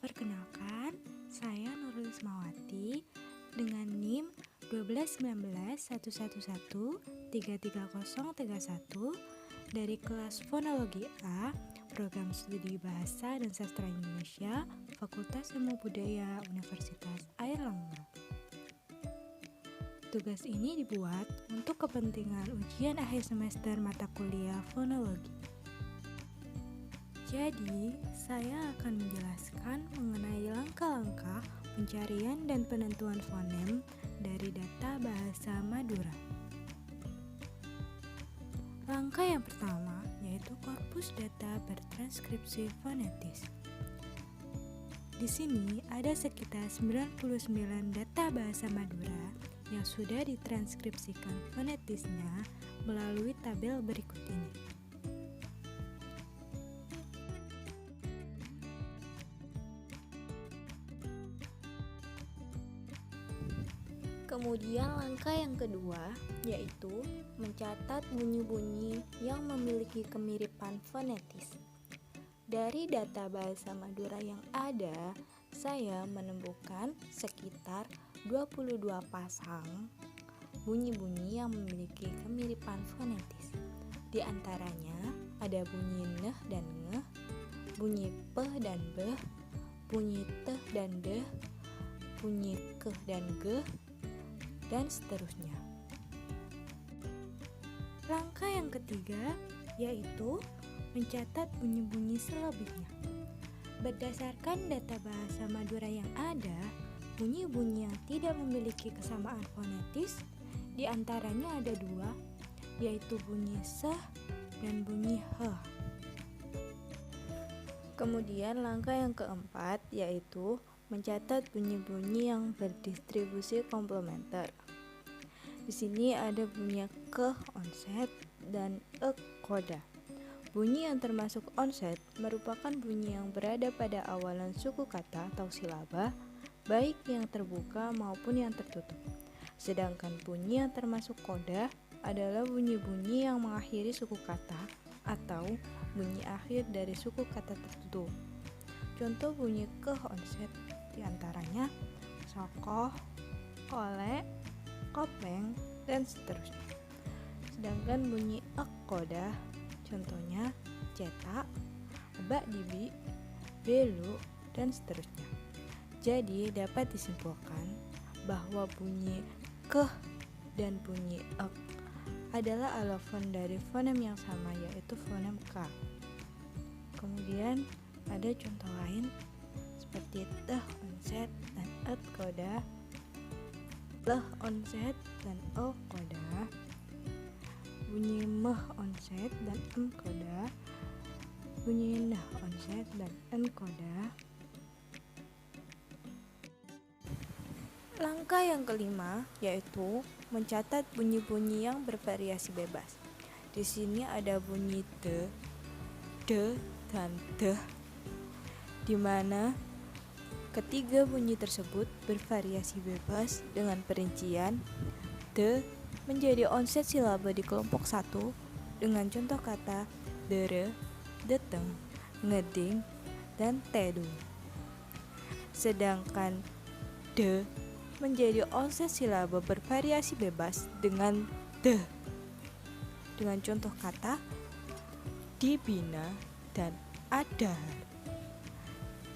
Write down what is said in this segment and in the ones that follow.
Perkenalkan, saya Nurul Ismawati dengan NIM 1211111333031 dari kelas Fonologi A, Program Studi Bahasa dan Sastra Indonesia, Fakultas Ilmu Budaya Universitas Airlangga. Tugas ini dibuat untuk kepentingan ujian akhir semester mata kuliah fonologi. Jadi, saya akan menjelaskan mengenai langkah-langkah pencarian dan penentuan fonem dari data bahasa Madura. Langkah yang pertama yaitu korpus data bertranskripsi fonetis. Di sini ada sekitar 99 data bahasa Madura yang sudah ditranskripsikan fonetisnya melalui tabel berikut ini. Kemudian langkah yang kedua yaitu mencatat bunyi-bunyi yang memiliki kemiripan fonetis. Dari data bahasa Madura yang ada, saya menemukan sekitar 22 pasang bunyi-bunyi yang memiliki kemiripan fonetis. Di antaranya ada bunyi neh dan ngeh, bunyi peh dan beh, bunyi teh dan deh, bunyi keh dan geh, dan seterusnya. Langkah yang ketiga yaitu mencatat bunyi-bunyi selebihnya. Berdasarkan data bahasa Madura yang ada, bunyi-bunyi yang tidak memiliki kesamaan fonetis di antaranya ada dua, yaitu bunyi seh dan bunyi heh. Kemudian langkah yang keempat yaitu mencatat bunyi-bunyi yang berdistribusi komplementer. Di sini ada bunyi keh onset dan ek koda. Bunyi yang termasuk onset merupakan bunyi yang berada pada awalan suku kata atau silaba, baik yang terbuka maupun yang tertutup. Sedangkan bunyi yang termasuk koda adalah bunyi-bunyi yang mengakhiri suku kata atau bunyi akhir dari suku kata tertentu. Contoh bunyi keh onset diantaranya sokoh, oleh, kopeng, dan seterusnya. Sedangkan bunyi ek koda contohnya cetak, bak dibi, belu, dan seterusnya. Jadi dapat disimpulkan bahwa bunyi keh dan bunyi ek adalah alofon dari fonem yang sama yaitu fonem K. Kemudian ada contoh lain seperti teh onset dan et koda, leh onset dan o koda, bunyi meh onset dan em koda, bunyi nah onset dan en koda. Langkah yang kelima yaitu mencatat bunyi-bunyi yang bervariasi bebas. Di sini ada bunyi de, dan deh, di mana ketiga bunyi tersebut bervariasi bebas dengan perincian de menjadi onset silaba di kelompok 1 dengan contoh kata dere, deteng, ngeding, dan tedung. Sedangkan de menjadi onset silaba bervariasi bebas dengan deh dengan contoh kata dibina dan adahar.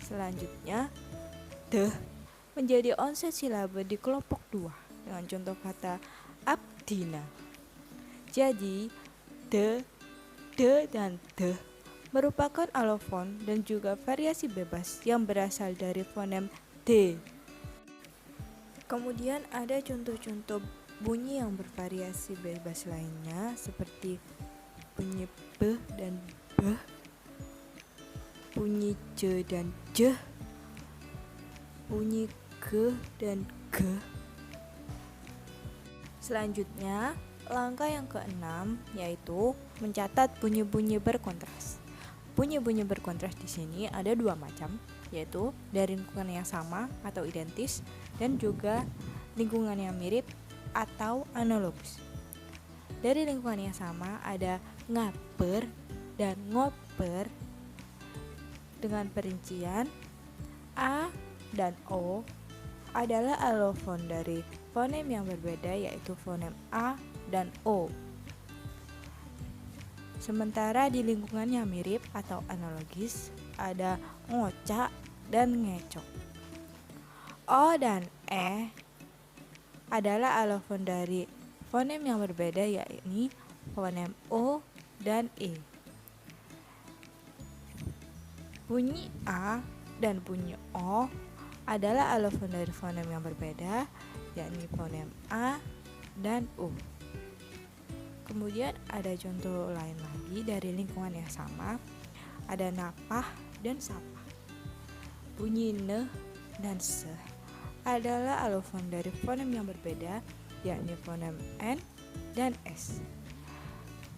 Selanjutnya deh menjadi onset silaba di kelompok 2 dengan contoh kata abdina. Jadi de, dan deh merupakan alofon dan juga variasi bebas yang berasal dari fonem d. Kemudian ada contoh-contoh bunyi yang bervariasi bebas lainnya seperti bunyi beh dan beh, bunyi je dan jeh, bunyi ge dan ge. Selanjutnya, langkah yang keenam yaitu mencatat bunyi-bunyi berkontras. Bunyi-bunyi berkontras di sini ada dua macam, yaitu dari lingkungan yang sama atau identis dan juga lingkungan yang mirip atau analogis. Dari lingkungan yang sama ada ngaper dan ngoper dengan perincian A dan O adalah alofon dari fonem yang berbeda, yaitu fonem A dan O. Sementara di lingkungan yang mirip atau analogis ada ngocak dan ngecok. O dan E adalah alofon dari fonem yang berbeda, yakni fonem O dan E. Bunyi A dan bunyi O adalah alofon dari fonem yang berbeda, yakni fonem A dan U. Kemudian ada contoh lain lagi dari lingkungan yang sama, ada napah dan sapah. Bunyi ne dan se adalah alofon dari fonem yang berbeda, yakni fonem N dan S.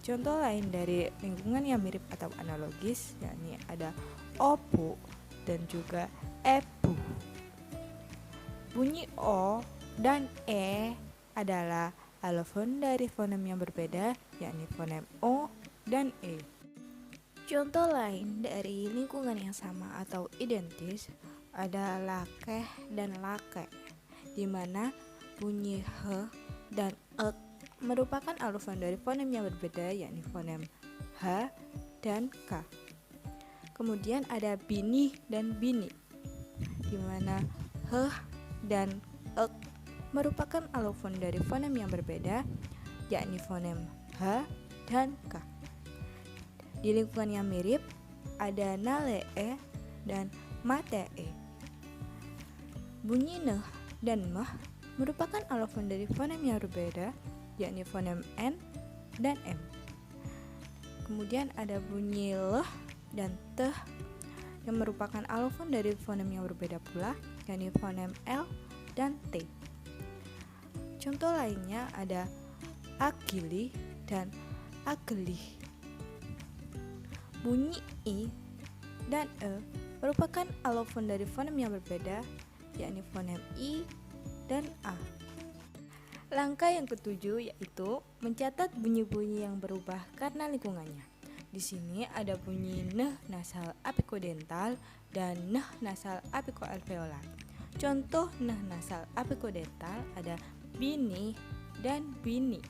Contoh lain dari lingkungan yang mirip atau analogis, yakni ada opu dan juga epu. Bunyi O dan E adalah alofon dari fonem yang berbeda, yakni fonem O dan E. Contoh lain dari lingkungan yang sama atau identis ada lakeh dan lake, di mana bunyi H dan ek merupakan alofon dari fonem yang berbeda, yakni fonem H dan K. Kemudian ada bini dan bini, di mana H dan ek merupakan alofon dari fonem yang berbeda, yakni fonem H dan K. Di lingkungan yang mirip ada nalee dan matee. Bunyi neh dan meh merupakan alofon dari fonem yang berbeda, yakni fonem N dan M. Kemudian ada bunyi leh dan teh yang merupakan alofon dari fonem yang berbeda pula, yakni fonem L dan T. Contoh lainnya ada akili dan agelih. Bunyi I dan E merupakan alofon dari fonem yang berbeda, yakni fonem I dan A. Langkah yang ketujuh yaitu mencatat bunyi-bunyi yang berubah karena lingkungannya. Di sini ada bunyi neh nasal apikodental dan neh nasal apikoalveolar. Contoh neh nasal apikodental ada bini dan bini.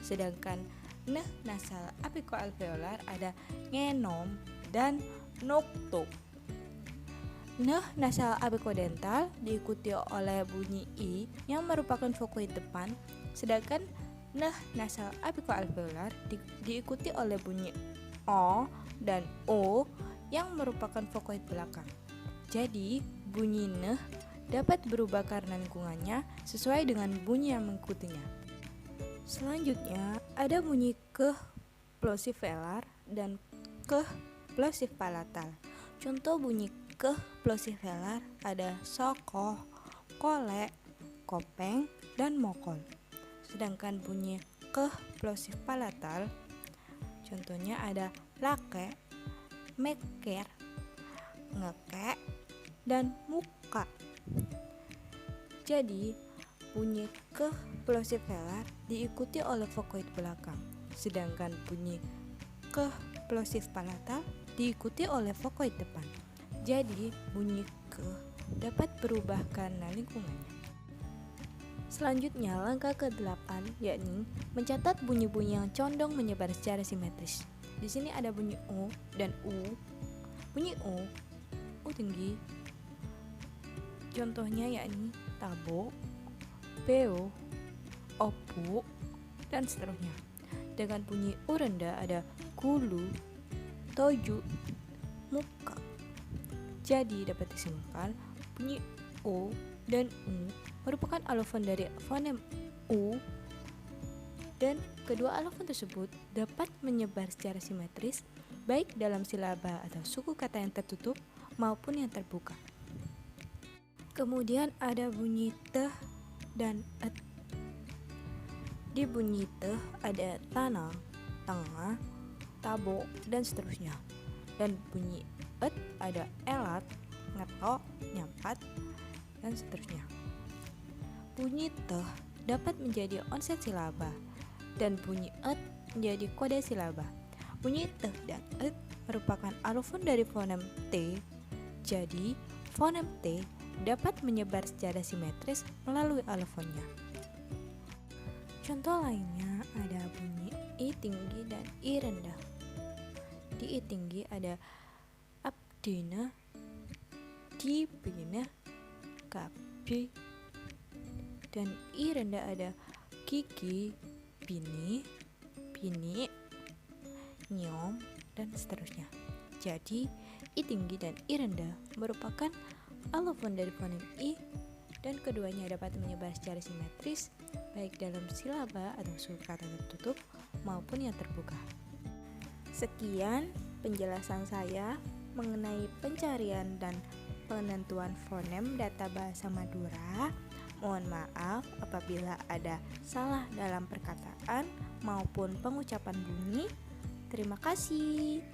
Sedangkan neh nasal apikoalveolar ada ngenom dan noktok. Neh nasal apikodental diikuti oleh bunyi I yang merupakan vokoid depan, sedangkan neh nasal apikoalveolar diikuti oleh bunyi O dan O yang merupakan vokoid belakang. Jadi, bunyi neh dapat berubah karena lingkungannya sesuai dengan bunyi yang mengikutinya. Selanjutnya, ada bunyi keh plosif velar dan keh plosif palatal. Contoh bunyi keh plosif velar ada sokoh, kolek, kopeng, dan mokol. Sedangkan bunyi keh plosif palatal contohnya ada lake, meker, ngekek, dan muka. Jadi, bunyi keh plosif velar diikuti oleh vokoid belakang, sedangkan bunyi keh plosif palatal diikuti oleh vokoid depan. Jadi, bunyi ke dapat berubah karena lingkungannya. Selanjutnya, langkah ke-8 yakni mencatat bunyi-bunyi yang condong menyebar secara simetris. Di sini ada bunyi U dan U. Bunyi U tinggi. Contohnya yakni tabo, beo, opu, dan seterusnya. Dengan bunyi U rendah ada kulu, toju, muka. Jadi dapat disimpulkan bunyi U dan U merupakan alofon dari fonem U, dan kedua alofon tersebut dapat menyebar secara simetris baik dalam silaba atau suku kata yang tertutup maupun yang terbuka. Kemudian ada bunyi teh dan et. Di bunyi teh ada tanah, tengah, tabo, dan seterusnya. Dan bunyi et ada elat, ngetok, nyampat, dan seterusnya. Bunyi teh dapat menjadi onset silaba dan bunyi et menjadi kode silaba. Bunyi teh dan et merupakan alofon dari fonem T. Jadi, fonem T dapat menyebar secara simetris melalui alofonnya. Contoh lainnya ada bunyi I tinggi dan I rendah. Di I tinggi ada abdina, dibina, kabi, dan I rendah ada gigi, bini, bini, nyom, dan seterusnya. Jadi, I tinggi dan I rendah merupakan alofon dari fonem I, dan keduanya dapat menyebar secara simetris baik dalam silaba atau kata tertutup maupun yang terbuka. Sekian penjelasan saya mengenai pencarian dan penentuan fonem data bahasa Madura. Mohon maaf apabila ada salah dalam perkataan maupun pengucapan bunyi. Terima kasih.